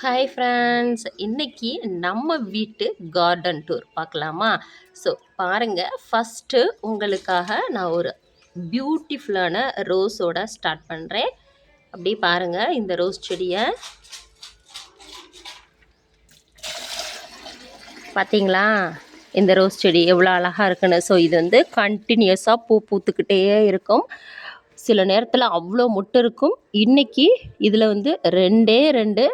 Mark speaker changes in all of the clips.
Speaker 1: Hi friends, இன்னைக்கு நம்ம வீட்டு கார்டன் டூர் பார்க்கலாமா? ஸோ பாருங்கள், ஃபஸ்ட்டு உங்களுக்காக நான் ஒரு பியூட்டிஃபுல்லான ரோஸோட ஸ்டார்ட் பண்ணுறேன். அப்படி பாருங்கள், இந்த ரோஸ் செடியை பார்த்தீங்களா? இந்த ரோஸ் செடி எவ்வளோ அழகாக இருக்குன்னு. ஸோ இது வந்து கண்டினியூஸாக பூ பூத்துக்கிட்டே இருக்கும். சில நேரத்தில் அவ்வளோ மொட்டு இருக்கும். இன்றைக்கி இதில் வந்து ரெண்டு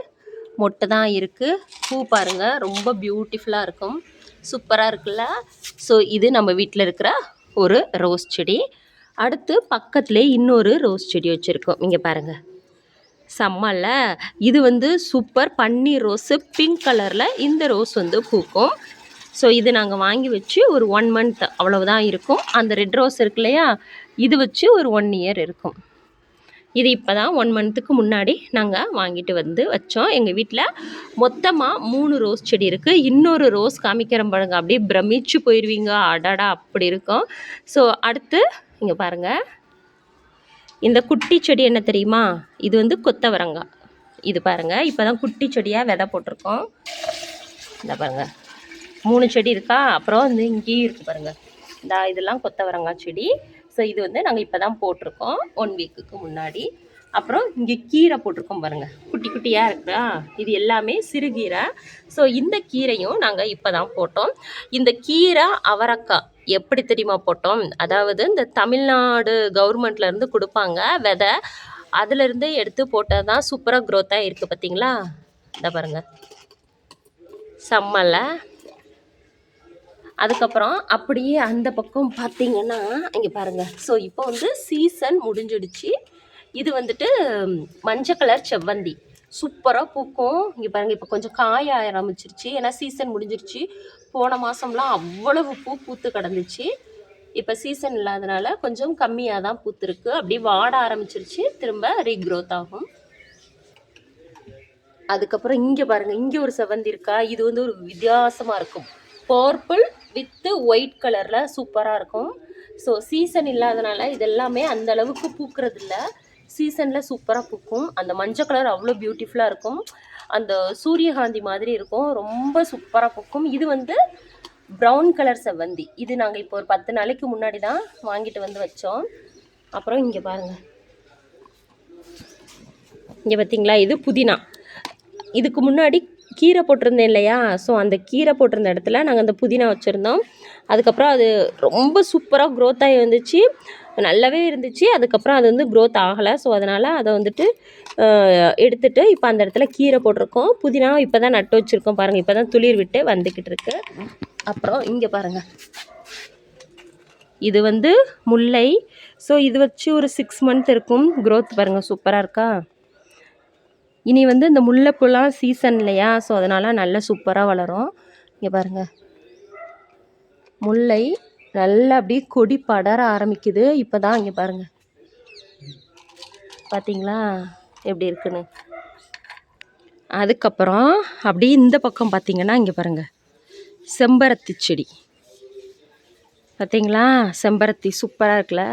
Speaker 1: மொட்டை தான் இருக்குது. பூ பாருங்கள், ரொம்ப பியூட்டிஃபுல்லாக இருக்கும், சூப்பராக இருக்குல்ல? ஸோ இது நம்ம வீட்டில் இருக்கிற ஒரு ரோஸ் செடி. அடுத்து பக்கத்துலேயே இன்னொரு ரோஸ் செடி வச்சுருக்கோம். இங்கே பாருங்கள், செம்மல்ல? இது வந்து சூப்பர் பன்னீர் ரோஸு, பிங்க் கலரில் இந்த ரோஸ் வந்து பூக்கும். ஸோ இது நாங்கள் வாங்கி வச்சு ஒரு 1 மந்த் அவ்வளவுதான் இருக்கும். அந்த ரெட் ரோஸ் இருக்கு இல்லையா, இது வச்சு ஒரு 1 இயர் இருக்கும். இது இப்போ தான் 1 மந்த்துக்கு முன்னாடி நாங்கள் வாங்கிட்டு வந்து வச்சோம். எங்கள் வீட்டில் மொத்தமாக 3 ரோஸ் செடி இருக்குது. இன்னொரு ரோஸ் காமிக்கிறேன் பாருங்க, அப்படியே பிரமிச்சு போயிடுவீங்க. அடாடா அப்படி இருக்கும். ஸோ அடுத்து இங்கே பாருங்கள், இந்த குட்டி செடி என்ன தெரியுமா? இது வந்து கொத்தவரங்காய். இது பாருங்கள், இப்போ தான் குட்டி செடியாக விதை போட்டிருக்கோம். இந்த பாருங்கள், 3 செடி இருக்கா. அப்புறம் வந்து இங்கேயும் இருக்குது பாருங்கள், இதெல்லாம் கொத்தவரங்காய் செடி. ஸோ இது வந்து நாங்கள் இப்போ தான் போட்டிருக்கோம் 1 வீக்குக்கு முன்னாடி. அப்புறம் இங்கே கீரை போட்டிருக்கோம் பாருங்கள், குட்டி குட்டியாக இருக்குதா, இது எல்லாமே சிறுகீரை. ஸோ இந்த கீரையும் நாங்கள் இப்போ தான் போட்டோம். இந்த கீரை அவரக்காய் எப்படி தெரியுமா போட்டோம்? அதாவது இந்த தமிழ்நாடு கவர்மெண்ட்லேருந்து கொடுப்பாங்க விதை, அதிலேருந்து எடுத்து போட்டால் தான் சூப்பராக க்ரோத்தாக இருக்குது. பார்த்தீங்களா? இந்த பாருங்கள், செம்மல்ல? அதுக்கப்புறம் அப்படியே அந்த பக்கம் பார்த்தீங்கன்னா இங்கே பாருங்கள். ஸோ இப்போ வந்து சீசன் முடிஞ்சிடுச்சு. இது வந்துட்டு மஞ்சள் கலர் செவ்வந்தி, சூப்பராக பூக்கும். இங்கே பாருங்கள், இப்போ கொஞ்சம் காய ஆரம்பிச்சிருச்சு, ஏன்னா சீசன் முடிஞ்சிருச்சு. போன மாதம்லாம் அவ்வளவு பூ பூத்து கிடந்துச்சு. இப்போ சீசன் இல்லாதனால கொஞ்சம் கம்மியாக தான் பூத்துருக்கு. அப்படியே வாட ஆரம்பிச்சிருச்சு, திரும்ப ரீக்ரோத் ஆகும். அதுக்கப்புறம் இங்கே பாருங்கள், இங்கே ஒரு செவ்வந்தி இருக்கா. இது வந்து ஒரு வித்தியாசமாக இருக்கும், பர்பிள் வித்து ஒயிட் கலரில் சூப்பராக இருக்கும். ஸோ சீசன் இல்லாதனால இதெல்லாமே அந்த அளவுக்கு பூக்கிறது இல்லை. சீசனில் சூப்பராக பூக்கும். அந்த மஞ்சள் கலர் அவ்வளோ பியூட்டிஃபுல்லாக இருக்கும், அந்த சூரியகாந்தி மாதிரி இருக்கும், ரொம்ப சூப்பராக பூக்கும். இது வந்து ப்ரௌன் கலர் செவ்வந்தி. இது நாங்கள் இப்போ ஒரு 10 நாளைக்கு முன்னாடி தான் வாங்கிட்டு வந்து வச்சோம். அப்புறம் இங்கே பாருங்கள், இங்கே பார்த்தீங்களா, இது புதினா. இதுக்கு முன்னாடி கீரை போட்டிருந்தேன் இல்லையா, ஸோ அந்த கீரை போட்டிருந்த இடத்துல நாங்கள் அந்த புதினா வச்சுருந்தோம். அதுக்கப்புறம் அது ரொம்ப சூப்பராக க்ரோத் ஆகி வந்துச்சு, நல்லாவே இருந்துச்சு. அதுக்கப்புறம் அது வந்து க்ரோத் ஆகலை. ஸோ அதனால் அதை வந்துட்டு எடுத்துகிட்டு இப்போ அந்த இடத்துல கீரை போட்டிருக்கோம். புதினா இப்போ தான் நட்டு வச்சுருக்கோம் பாருங்கள், இப்போ தான் துளிர் விட்டு வந்துக்கிட்டு இருக்கு. அப்புறம் இங்கே பாருங்கள், இது வந்து முல்லை. ஸோ இது வச்சு ஒரு 6 மந்த் இருக்கும். க்ரோத் பாருங்கள், சூப்பராக இருக்கா? இனி வந்து இந்த முல்லைப்பூலாம் சீசன் இல்லையா, ஸோ அதனால் நல்லா சூப்பராக வளரும். இங்கே பாருங்கள், முல்லை நல்லா அப்படியே கொடி படர ஆரம்பிக்குது இப்போ தான். இங்கே பாருங்கள், பார்த்தீங்களா எப்படி இருக்குன்னு? அதுக்கப்புறம் அப்படியே இந்த பக்கம் பார்த்தீங்கன்னா இங்கே பாருங்கள், செம்பருத்தி செடி. பார்த்தீங்களா, செம்பருத்தி சூப்பராக இருக்குல்ல?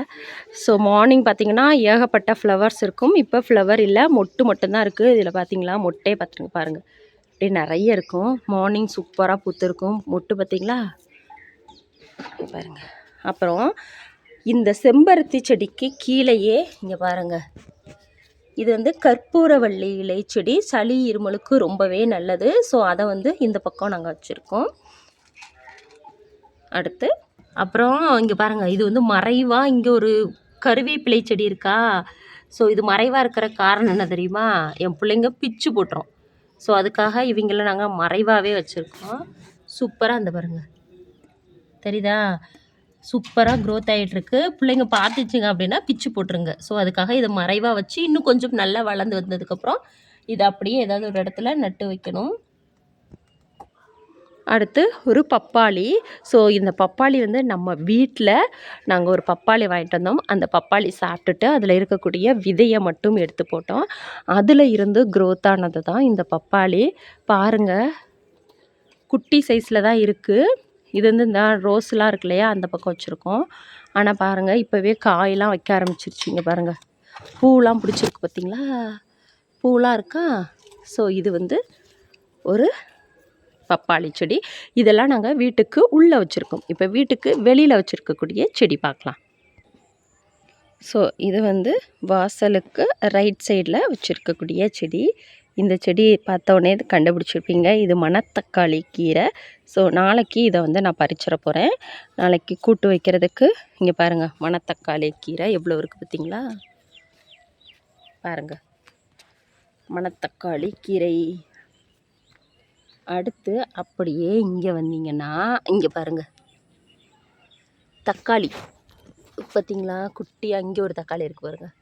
Speaker 1: ஸோ மார்னிங் பார்த்தீங்கன்னா ஏகப்பட்ட ஃப்ளவர்ஸ் இருக்கும். இப்போ ஃப்ளவர் இல்லை, மொட்டு மட்டும்தான் இருக்குது. இதில் பார்த்தீங்களா, மொட்டே பார்த்துருங்க பாருங்கள், அப்படியே நிறைய இருக்கும். மார்னிங் சூப்பராக பூத்துருக்கும் மொட்டு, பார்த்தீங்களா பாருங்கள். அப்புறம் இந்த செம்பருத்தி செடிக்கு கீழேயே இங்கே பாருங்கள், இது வந்து கற்பூரவள்ளி இலை செடி, சளி இருமலுக்கு ரொம்பவே நல்லது. ஸோ அதை வந்து இந்த பக்கம் நாங்கள் வச்சுருக்கோம். அடுத்து அப்புறம் இங்கே பாருங்கள், இது வந்து மறைவாக இங்கே ஒரு கருவேப்பிலை செடி இருக்கா. ஸோ இது மறைவாக இருக்கிற காரணம் என்ன தெரியுமா? என் பிள்ளைங்க பிச்சு போட்டுரும். ஸோ அதுக்காக இவங்கள நாங்கள் மறைவாகவே வச்சுருக்கோம். சூப்பராக இந்த பாருங்கள், தெரியுதா? சூப்பராக க்ரோத் ஆகிட்டுருக்கு. பிள்ளைங்க பார்த்துச்சுங்க அப்படின்னா பிச்சு போட்டுருங்க. ஸோ அதுக்காக இதை மறைவாக வச்சு இன்னும் கொஞ்சம் நல்லா வளர்ந்து வந்ததுக்கப்புறம் இதை அப்படியே ஏதாவது ஒரு இடத்துல நட்டு வைக்கணும். அடுத்து ஒரு பப்பாளி. ஸோ இந்த பப்பாளி வந்து நம்ம வீட்டில் நாங்கள் ஒரு பப்பாளி வாங்கிட்டு வந்தோம். அந்த பப்பாளி சாப்பிட்டுட்டு அதில் இருக்கக்கூடிய விதையை மட்டும் எடுத்து போட்டோம். அதில் இருந்து க்ரோத் ஆனது தான் இந்த பப்பாளி. பாருங்கள், குட்டி சைஸில் தான் இருக்குது. இது வந்து இந்த ரோஸ்லாம் இருக்கு இல்லையா, அந்த பக்கம் வச்சுருக்கோம். ஆனால் பாருங்கள், இப்போவே காயெல்லாம் வைக்க ஆரம்பிச்சிருச்சு. இங்கே பாருங்கள், பூலாம் பிடிச்சிருக்கு பார்த்தீங்களா, பூலாம் இருக்கா. ஸோ இது வந்து ஒரு பப்பாளி செடி. இதெல்லாம் நாங்கள் வீட்டுக்கு உள்ளே வச்சுருக்கோம். இப்போ வீட்டுக்கு வெளியில் வச்சுருக்கக்கூடிய செடி பார்க்கலாம். ஸோ இது வந்து வாசலுக்கு ரைட் சைடில் வச்சுருக்கக்கூடிய செடி. இந்த செடி பார்த்தோன்னே கண்டுபிடிச்சிருப்பீங்க, இது மணத்தக்காளி கீரை. ஸோ நாளைக்கு இதை வந்து நான் பறிச்சிட போகிறேன். நாளைக்கு கூட்டு வைக்கிறதுக்கு. இங்கே பாருங்கள், மணத்தக்காளி கீரை எவ்வளோ இருக்குது பார்த்தீங்களா? பாருங்கள், மணத்தக்காளி கீரை. அடுத்து அப்படியே இங்கே வந்தீங்கன்னா இங்கே பாருங்கள், தக்காளி பார்த்தீங்களா? குட்டியாக இங்கே ஒரு தக்காளி இருக்குது பாருங்கள்.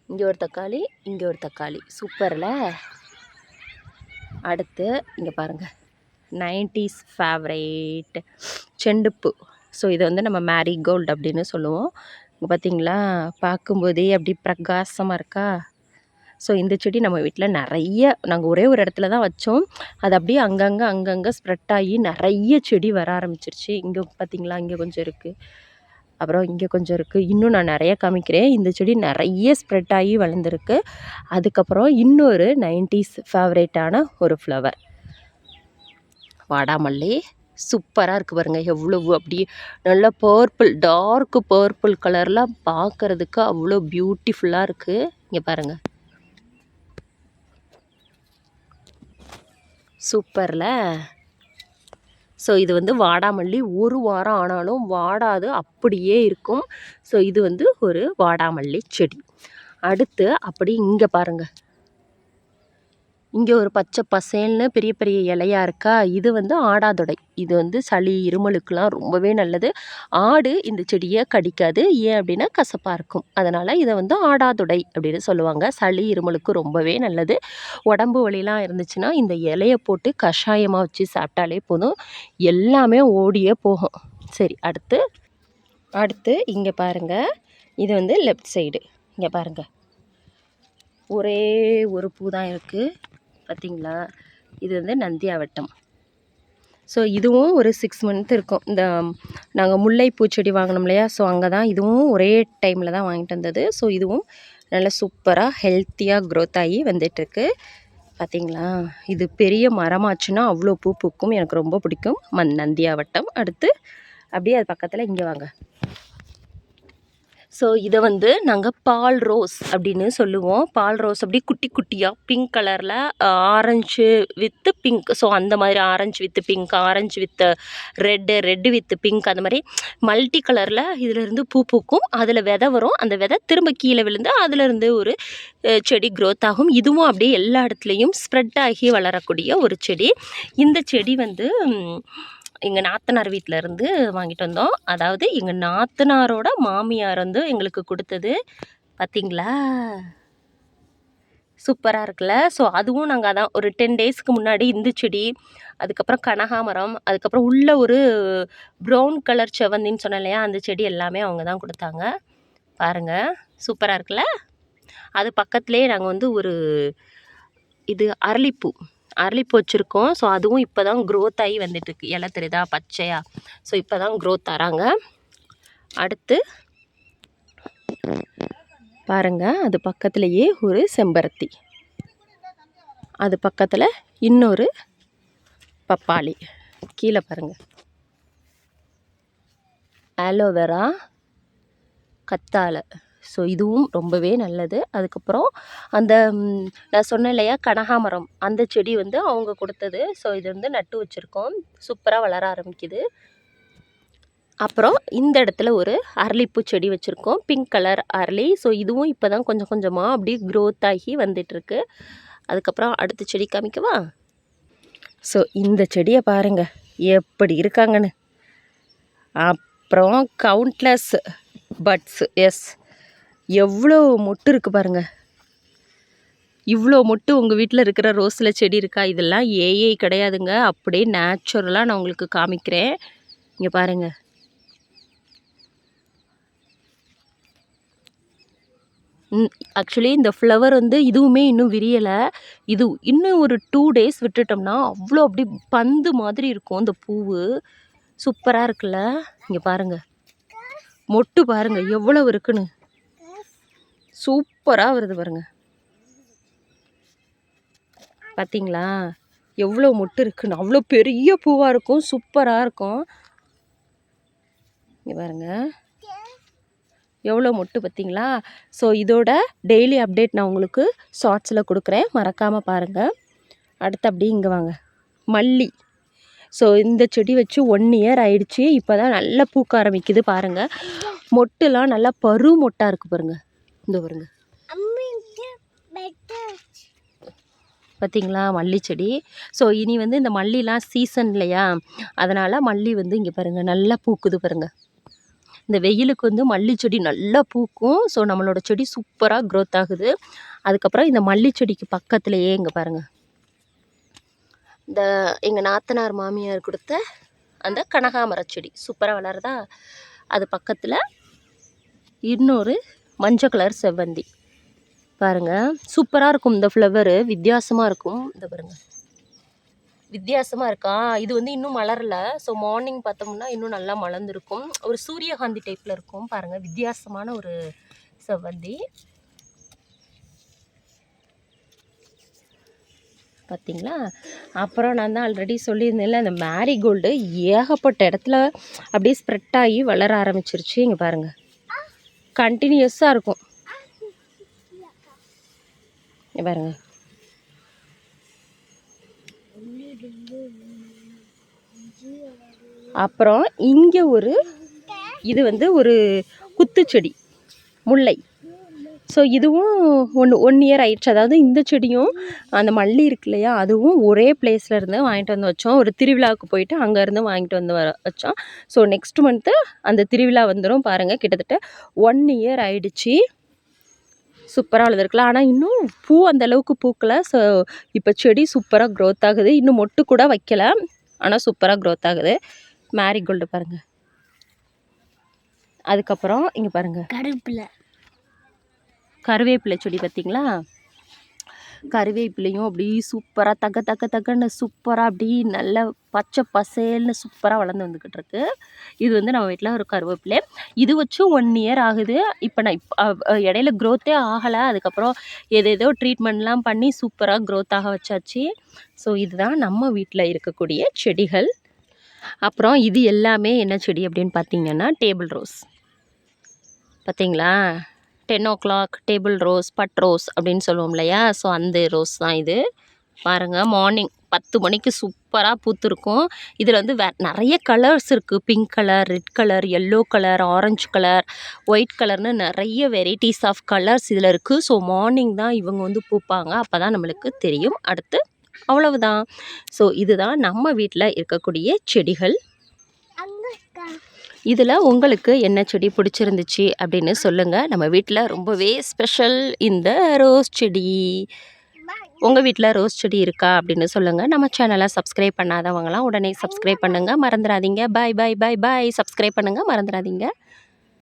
Speaker 1: இங்கே ஒரு தக்காளி, இங்கே ஒரு தக்காளி. சூப்பரில். அடுத்து இங்கே பாருங்கள், 90s ஃபேவரேட் செண்டுப்பூ. ஸோ இதை வந்து நம்ம மேரிகோல்டு அப்படின்னு சொல்லுவோம். இங்கே பார்த்தீங்களா, பார்க்கும்போதே அப்படி பிரகாசமாக இருக்கா? ஸோ இந்த செடி நம்ம வீட்டில் நிறைய, நாங்கள் ஒரே ஒரு இடத்துல தான் வச்சோம். அது அப்படியே அங்கங்கே ஸ்ப்ரெட் ஆகி நிறைய செடி வர ஆரம்பிச்சிருச்சு. இங்கே பார்த்தீங்களா, இங்கே கொஞ்சம் இருக்குது, அப்புறம் இங்கே கொஞ்சம் இருக்குது. இன்னும் நான் நிறைய காமிக்கிறேன். இந்த செடி நிறைய ஸ்ப்ரெட் ஆகி வளர்ந்துருக்கு. அதுக்கப்புறம் இன்னொரு 90s ஃபேவரேட்டான ஒரு ஃப்ளவர், வாடாமல்லி. சூப்பராக இருக்குது பாருங்கள், எவ்வளவு அப்படியே நல்லா பர்பிள், டார்க் பர்பிள் கலரில் பார்க்குறதுக்கு அவ்வளோ பியூட்டிஃபுல்லாக இருக்குது. இங்கே பாருங்கள், சூப்பரில். ஸோ இது வந்து வாடாமல்லி. ஒரு வாரம் ஆனாலும் வாடாது, அப்படியே இருக்கும். ஸோ இது வந்து ஒரு வாடாமல்லி செடி. அடுத்து அப்படி இங்கே பாருங்கள், இங்கே ஒரு பச்சை பசேல்னு பெரிய பெரிய இலையாக இருக்கா? இது வந்து ஆடாதொடை. இது வந்து சளி இருமலுக்கெலாம் ரொம்பவே நல்லது. ஆடு இந்த செடியை கடிக்காது. ஏன் அப்படின்னா கசப்பாக இருக்கும். அதனால் இதை வந்து ஆடாதொடை அப்படின்னு சொல்லுவாங்க. சளி இருமலுக்கு ரொம்பவே நல்லது. உடம்பு வலிலாம் இருந்துச்சுன்னா இந்த இலையை போட்டு கஷாயமாக வச்சு சாப்பிட்டாலே போதும், எல்லாமே ஓடியே போகும். சரி, அடுத்து இங்கே பாருங்கள், இது வந்து லெஃப்ட் சைடு. இங்கே பாருங்கள், ஒரே ஒரு பூ தான் இருக்குது பார்த்தீங்களா? இது வந்து நந்தியாவட்டம். ஸோ இதுவும் ஒரு 6 மந்த் இருக்கும். இந்த நாங்கள் முல்லைப்பூ செடி வாங்கினோம் இல்லையா? ஸோ அங்கே தான் இதுவும் ஒரே டைமில் தான் வாங்கிட்டு வந்தது. ஸோ இதுவும் நல்லா சூப்பராக ஹெல்த்தியாக க்ரோத் ஆகி வந்துட்டுருக்கு. பார்த்தீங்களா? இது பெரிய மரமாச்சுன்னா அவ்வளோ பூ பூக்கும். எனக்கு ரொம்ப பிடிக்கும் நந்தியாவட்டம். அடுத்து அப்படியே அது பக்கத்தில் இங்கே வாங்க. ஸோ இதை வந்து நாங்கள் பால் ரோஸ் அப்படின்னு சொல்லுவோம். பால் ரோஸ் அப்படி குட்டி குட்டியாக பிங்க் கலரில், ஆரஞ்சு வித்து பிங்க். ஸோ அந்த மாதிரி orange with pink, orange with red with pink, அந்த மாதிரி மல்டி கலரில் இதிலேருந்து பூ பூக்கும். அதில் விதை வரும். அந்த விதை திரும்ப கீழே விழுந்து அதிலேருந்து ஒரு செடி க்ரோத் ஆகும். இதுவும் அப்படியே எல்லா இடத்துலையும் ஸ்ப்ரெட் ஆகி வளரக்கூடிய ஒரு செடி. இந்த செடி வந்து எங்கள் நாத்தனார் வீட்டில் இருந்து வாங்கிட்டு வந்தோம். அதாவது எங்கள் நாத்தனாரோட மாமியார் வந்து எங்களுக்கு கொடுத்தது. பார்த்தீங்களா, சூப்பராக இருக்குல்ல? ஸோ அதுவும் நாங்கள் அதான் ஒரு 10 டேஸ்க்கு முன்னாடி இந்த செடி, அதுக்கப்புறம் கனகாமரம், அதுக்கப்புறம் உள்ள ஒரு ப்ரௌன் கலர் செவந்தின்னு சொன்னேன் இல்லையா? அந்த செடி எல்லாமே அவங்க தான் கொடுத்தாங்க. பாருங்கள், சூப்பராக இருக்குல்ல? அது பக்கத்துலேயே நாங்கள் வந்து ஒரு இது அரளிப்பூ வச்சுருக்கோம். ஸோ அதுவும் இப்போ தான் க்ரோத் ஆகி வந்துட்டுருக்கு. இலை தெரியுதா, பச்சையாக? ஸோ இப்போ தான் க்ரோத் தராங்க. அடுத்து பாருங்கள், அது பக்கத்துலேயே ஒரு செம்பருத்தி, அது பக்கத்தில் இன்னொரு பப்பாளி. கீழே பாருங்கள், ஆலோவேரா, கத்தாழை. ஸோ இதுவும் ரொம்பவே நல்லது. அதுக்கப்புறம் அந்த நான் சொன்னேன் இல்லையா, கனகாமரம், அந்த செடி வந்து அவங்க கொடுத்தது. ஸோ இது வந்து நட்டு வச்சுருக்கோம். சூப்பராக வளர ஆரம்பிக்குது. அப்புறம் இந்த இடத்துல ஒரு அரளிப்பூ செடி வச்சுருக்கோம், பிங்க் கலர் அரளி. ஸோ இதுவும் இப்போ தான் கொஞ்சம் கொஞ்சமாக அப்படியே க்ரோத் ஆகி வந்துட்டுருக்கு. அதுக்கப்புறம் அடுத்த செடி காமிக்கவா? ஸோ இந்த செடியை பாருங்கள் எப்படி இருக்காங்கன்னு. அப்புறம் கவுண்ட்லெஸ் பட்ஸ். எஸ், எவ்வளோ மொட்டு இருக்குது பாருங்கள். இவ்வளோ மொட்டு உங்கள் வீட்டில் இருக்கிற ரோஸில் செடி இருக்கா? இதெல்லாம் ஏஐ கிடையாதுங்க, அப்படியே நேச்சுரலாக நான் உங்களுக்கு காமிக்கிறேன். இங்கே பாருங்கள், ஆக்சுவலி இந்த ஃப்ளவர் வந்து இதுவுமே இன்னும் விரியலை. இது இன்னும் ஒரு 2 டேஸ் விட்டுட்டோம்னா அவ்வளோ அப்படி பந்து மாதிரி இருக்கும் இந்த பூவு. சூப்பராக இருக்குல்ல? இங்கே பாருங்கள், மொட்டு பாருங்கள் எவ்வளோ இருக்குன்னு. சூப்பராக வருது பாருங்கள். பார்த்தீங்களா? எவ்வளோ மொட்டு இருக்குன்னு. அவ்வளோ பெரிய பூவாக இருக்கும், சூப்பராக இருக்கும். இங்கே பாருங்க எவ்வளோ மொட்டு பார்த்தீங்களா. ஸோ இதோட டெய்லி அப்டேட் நான் உங்களுக்கு ஷார்ட்ஸில் கொடுக்குறேன், மறக்காமல் பாருங்கள். அடுத்து அப்படி இங்கே வாங்க, மல்லி. ஸோ இந்த செடி வச்சு 1 இயர் ஆயிடுச்சு. இப்போ தான் நல்லா பூக்க ஆரம்பிக்குது பாருங்கள். மொட்டுலாம் நல்லா பரு மொட்டாக இருக்குது பாருங்கள். இந்த பாருங்க பார்த்தீங்களா மல்லி செடி. ஸோ இனி வந்து இந்த மல்லிலாம் சீசன் இல்லையா, அதனால் மல்லி வந்து இங்கே பாருங்கள் நல்லா பூக்குது பாருங்கள். இந்த வெயிலுக்கு வந்து மல்லி செடி நல்லா பூக்கும். ஸோ நம்மளோட செடி சூப்பராக க்ரோத் ஆகுது. அதுக்கப்புறம் இந்த மல்லி செடிக்கு பக்கத்துலேயே இங்கே பாருங்கள், இந்த எங்கள் நாத்தனார் மாமியார் கொடுத்த அந்த கனகாமர செடி சூப்பராக வளருதா. அது பக்கத்தில் இன்னொரு மஞ்சள் கலர் செவ்வந்தி பாருங்கள், சூப்பராக இருக்கும். இந்த ஃப்ளவரு வித்தியாசமாக இருக்கும். இந்த பாருங்கள் வித்தியாசமாக இருக்கா. இது வந்து இன்னும் மலரல. ஸோ மார்னிங் பார்த்தோம்னா இன்னும் நல்லா மலர்ந்துருக்கும். ஒரு சூரியகாந்தி டைப்பில் இருக்கும் பாருங்கள். வித்தியாசமான ஒரு செவ்வந்தி பார்த்தீங்களா. அப்புறம் நான் தான் ஆல்ரெடி சொல்லியிருந்தேன்ல, அந்த மேரிகோல்டு ஏகப்பட்ட இடத்துல அப்படியே ஸ்ப்ரெட் ஆகி வளர ஆரம்பிச்சிருச்சு. இங்கே பாருங்கள் கண்டினியூஸாக இருக்கும். இங்கே பாருங்க அப்புறம் இங்கே ஒரு இது வந்து ஒரு குத்துச்செடி முல்லை. ஸோ இதுவும் 1 இயர் ஆயிடுச்சு. அதாவது இந்த செடியும் அந்த மல்லி இருக்கு இல்லையா, அதுவும் ஒரே பிளேஸில் இருந்து வாங்கிட்டு வந்து வச்சோம். ஒரு திருவிழாவுக்கு போயிட்டு அங்கேருந்து வாங்கிட்டு வந்து வச்சோம். ஸோ நெக்ஸ்ட் மந்த்து அந்த திருவிழா வந்துடும் பாருங்கள். கிட்டத்தட்ட 1 இயர் ஆயிடுச்சு. சூப்பராக வளர்ந்துருக்கலாம். ஆனால் இன்னும் பூ அந்தளவுக்கு பூக்கலை. ஸோ இப்போ செடி சூப்பராக க்ரோத் ஆகுது. இன்னும் மொட்டு கூட வைக்கலை, ஆனால் சூப்பராக க்ரோத் ஆகுது. மேரிகோல்டு பாருங்கள். அதுக்கப்புறம் இங்கே பாருங்கள் கருவேப்பிலை செடி பார்த்தீங்களா. கருவேப்பிலையும் அப்படி சூப்பராக தக்கன்னு சூப்பராக அப்படி நல்ல பச்சை பசேல்னு சூப்பராக வளர்ந்து வந்துக்கிட்டு இருக்கு. இது வந்து நம்ம வீட்டில் ஒரு கருவேப்பிலை. இது வச்சும் 1 இயர் ஆகுது. இப்போ நான் இடையில க்ரோத்தே ஆகலை. அதுக்கப்புறம் ஏதேதோ ட்ரீட்மெண்ட்லாம் பண்ணி சூப்பராக க்ரோத் ஆக வச்சாச்சு. ஸோ இதுதான் நம்ம வீட்டில் இருக்கக்கூடிய செடிகள். அப்புறம் இது எல்லாமே என்ன செடி அப்படின்னு பார்த்தீங்கன்னா டேபிள் ரோஸ் பார்த்தீங்களா. 10 o'clock table rose, but rose அப்படின்னு சொல்லுவோம் இல்லையா. ஸோ அந்த ரோஸ் தான் இது பாருங்கள். மார்னிங் 10 மணிக்கு சூப்பராக பூத்துருக்கும். இதில் வந்து நிறைய கலர்ஸ் இருக்குது. Pink colour, red colour, yellow colour, orange colour, white கலர்னு நிறைய வெரைட்டிஸ் ஆஃப் கலர்ஸ் இதில் இருக்குது. ஸோ மார்னிங் தான் இவங்க வந்து பூப்பாங்க. அப்போ தான் நம்மளுக்கு தெரியும். அடுத்து அவ்வளவுதான். ஸோ இதுதான் நம்ம வீட்டில் இருக்கக்கூடிய செடிகள். இதில் உங்களுக்கு என்ன செடி பிடிச்சிருந்துச்சு அப்படின்னு சொல்லுங்கள். நம்ம வீட்டில் ரொம்பவே ஸ்பெஷல் இந்த ரோஸ் செடி. உங்கள் வீட்டில் ரோஸ் செடி இருக்கா அப்படின்னு சொல்லுங்கள். நம்ம சேனலை சப்ஸ்கிரைப் பண்ணாதவங்களாம் உடனே சப்ஸ்கிரைப் பண்ணுங்கள், மறந்துடாதீங்க. பாய் பாய் பாய் பாய். சப்ஸ்கிரைப் பண்ணுங்கள், மறந்துடாதீங்க.